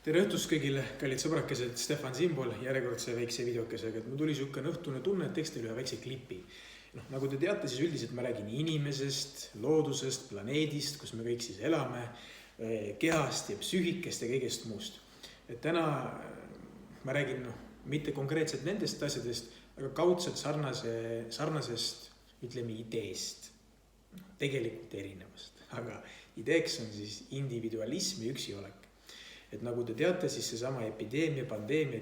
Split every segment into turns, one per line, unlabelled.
Tere õhtust kõigile, kallid sõbrakesed, Stefan Simbol järjekordse väikse videokesega. Mul tuli siukene õhtune tunne, et teeks teile ühe väikse klipi. Nagu te teate, siis üldiselt ma räägin inimesest, loodusest, planeedist, kus me kõik siis elame, kehast ja psüühikest ja kõigest muust. Et täna ma räägin mitte konkreetselt nendest asjadest, aga kaudselt sarnasest, ütleme, ideest. Tegelikult erinevast, aga ideeks on siis individualism ja üksiolek. Et nagu te teate, siis seesama epideemia, pandeemia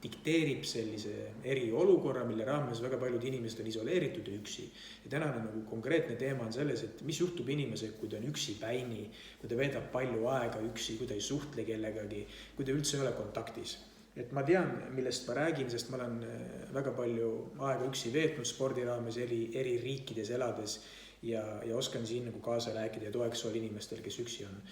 dikteerib sellise eriolukorra, mille raames väga paljud inimesed on isoleeritud ja üksi. Ja tänane nagu konkreetne teema on selles, et mis juhtub inimesega, kui ta on üksi päini, kui ta veedab palju aega üksi, kui ta ei suhtle kellegagi, kui ta üldse ei ole kontaktis. Et ma tean, millest ma räägin, sest ma olen väga palju aega üksi veetnud spordi raames eri riikides elades ja oskan siin nagu kaasa rääkida ja toeks olla inimestel, kes üksi on.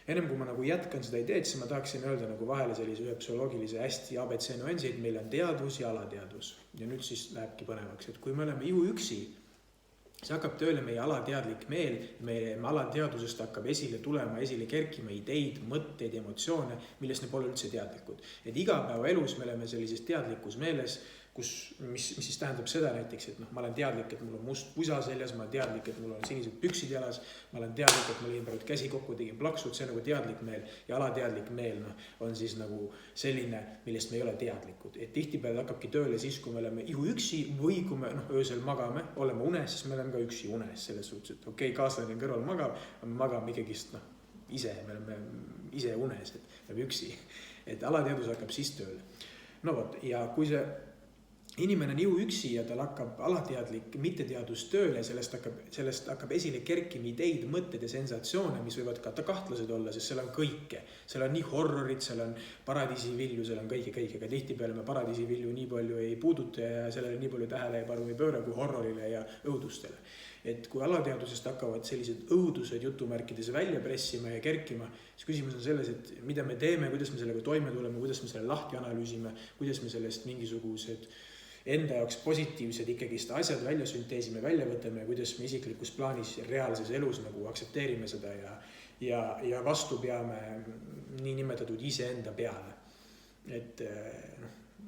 Ennem kui ma nagu jätkan seda ideed, siis ma tahaksin öelda nagu vahele sellise ühe psühholoogilise hästi ABC nuansi, et meil on teadvus ja alateadvus. Ja nüüd siis lähebki põnevaks, et kui me oleme üksi, siis hakkab tööle meie alateadlik meel, meie alateadvusest hakkab esile kerkima ideid, mõtteid, emotsioone, millest ne pole üldse teadlikud. Et igapäevaelus me oleme sellises teadlikus meeles, mis siis tähendab seda näiteks, et ma olen teadlik, et mul on must pusa seljas, ma olen teadlik, et mul on sinised püksid jalas, ma olen teadlik, et ma lõin praegu käsi kokku, tegin plaksud, see on nagu teadlik meel ja alateadlik meel on siis nagu selline, millest me ei ole teadlikud. Et tihtipeale hakkabki tööle siis, kui me oleme üksi või kui me öösel magame, oleme unes, siis me oleme ka üksi unes selles suhtes, et okei, kaaslane kõrval magame ikkagist ise, me oleme ise unes, et me oleme üksi. Et alateadvus hakkab siis tööle. No vot, ja kui see inimene on üksi ja tal hakkab alateadlik mitteteadvus tööle, sellest hakkab esile kerkima ideid, mõtted ja sensatsioone, mis võivad ka kahtlased olla, sest seal on kõike. Seal on nii horrorid, seal on paradiisivilju, seal on kõike, aga tihtipeale me paradiisivilju nii palju ei puuduta ja sellele nii palju tähelepanu ei pööra kui horrorile ja õudustele. Et kui alateadvusest hakkavad sellised õudused jutumärkides välja pressima ja kerkima, siis küsimus on selles, et mida me teeme, kuidas me sellega toime tuleme, kuidas me selle lahti analüüsime, kuidas me sellest mingisugused enda jaoks positiivsed ikkagist asjad välja sünteesime, välja võtame ja kuidas me isiklikus plaanis ja reaalses elus nagu aktsepteerime seda ja vastu peame nii nimetatud iseenda peale. Et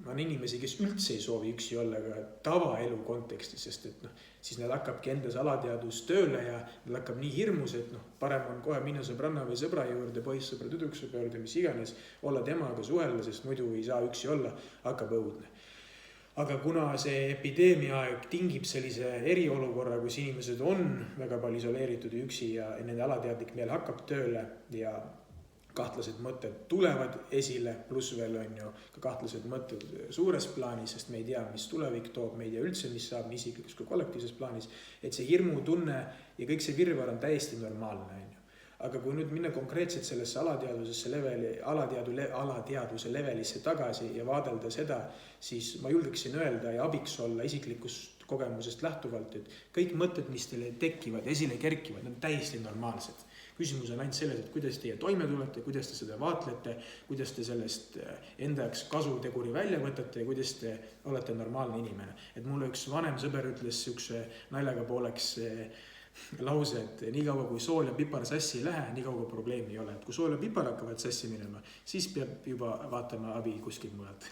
on inimesi, kes üldse ei soovi üksi olla ka tavaelu kontekstis, sest et siis nad hakkabki endas alateadvus tööle ja nad hakkab nii hirmus, et parem on kohe minna sõbranna või sõbra juurde, poissõbra, tüdruksõbra juurde, mis iganes, olla temaga suhelda, sest muidu ei saa üksi olla, hakkab õudne. Aga kuna see epideemia aeg tingib sellise eriolukorra, kus inimesed on väga palju isoleeritud ja üksi ja nende alateadlik meel hakkab tööle ja kahtlased mõtted tulevad esile, pluss veel on ju ka kahtlased mõtted suures plaanis, sest me ei tea, mis tulevik toob, me ei tea üldse, mis saab nii isiklikus kui kollektiivses plaanis, et see hirmu tunne ja kõik see virvar on täiesti normaalne. Aga kui nüüd minna konkreetselt sellesse alateadvuse levelisse tagasi ja vaadelda seda, siis ma julgeksin öelda ja abiks olla isiklikust kogemusest lähtuvalt, et kõik mõtted, mis teile tekivad, esile kerkivad, need on täiesti normaalsed. Küsimus on ainult selles, et kuidas teie toime tulete, kuidas te seda vaatlete, kuidas te sellest enda jaoks kasuteguri välja võtate ja kuidas te olete normaalne inimene. Et mulle üks vanem sõber ütles sükse naljaga pooleks lause, et nii kaua kui sool ja pipar sassi ei lähe, nii kaua probleemi ei ole. Et kui sool ja pipar hakkavad sassi minema, siis peab juba vaatama abi kuskilt mujalt.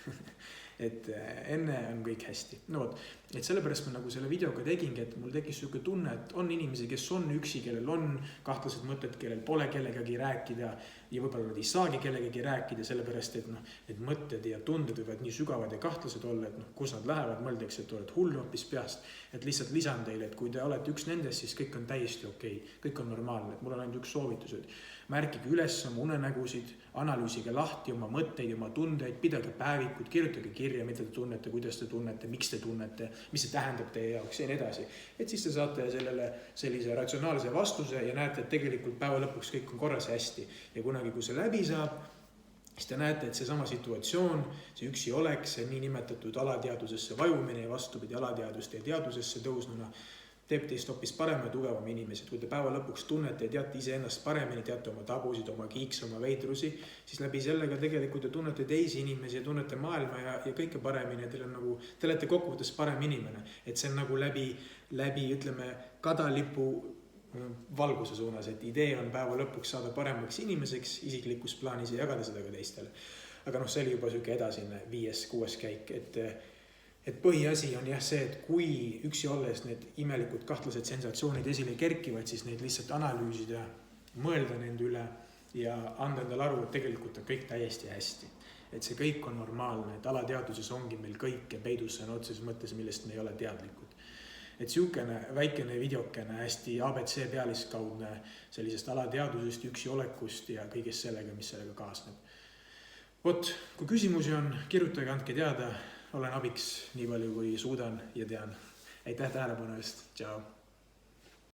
Et enne on kõik hästi. No võt, et sellepärast ma nagu selle videoga tegingi, et mul tekkis selline tunne, et on inimesi, kes on üksi, kellel on kahtlased mõtted, kellel pole kellegagi rääkida ja võib-olla nad ei saagi kellegagi rääkida, sellepärast, et need mõtted ja tunded võivad nii sügavad ja kahtlased olla, et kus nad lähevad, mõeldakse, et oled hull hoopis peast. Et lihtsalt lisan teile, et kui te olete üks nendest, siis kõik on täiesti okei, kõik on normaalne. Et mul on ainult üks soovitus, et märkige üles oma unenägusid, analüüsige lahti oma mõtteid ja oma tundeid, pidage päevikud, kirjutage kirja, mida te tunnete, kuidas te tunnete, miks te tunnete, mis see tähendab teie jaoks ja nii edasi. Et siis te saate sellele sellise ratsionaalse vastuse ja näete, et tegelikult päeva lõpuks kõik on korras hästi. Ja kunagi, kui see läbi saab, siis te näete, et see sama situatsioon, see üksi oleks, see nii nimetatud alateadvusesse vajumine ja vastupidi alateadvuste ja teadvusesse tõusnuna teeb teist hoopis parema ja tugevam inimesed. Kui te päeva lõpuks tunnete ja teate iseennast paremini, teate oma tabusid, oma kiikse, oma veidrusi, siis läbi sellega tegelikult te tunnete teisi inimesi ja tunnete maailma ja kõike paremini. Te olete kokkuvõttes parem inimene. Et see on nagu läbi ütleme, kadalipu valguse suunas, et idee on päeva lõpuks saada paremaks inimeseks isiklikus plaanis ja jagada seda ka teistele. Aga see oli juba siuke edasine 5-6 käik, et põhiasi on jah see, et kui üksi olles need imelikud kahtlased sensatsioonid esile kerkivad, siis neid lihtsalt analüüsida, mõelda nende üle ja anda endale aru, et tegelikult on kõik täiesti hästi. Et see kõik on normaalne, et alateadvuses ongi meil kõike peidus sõna otseses mõttes, millest me ei ole teadlikud. Et siukene väikene videokene hästi ABC pealiskaudne sellisest alateadvusest, üksi olekust ja kõigest sellega, mis sellega kaasneb. Vot, kui küsimusi on, kirjutage, andke teada, olen abiks nii palju kui suudan ja tean. Aitäh tähelepanu eest, tšau!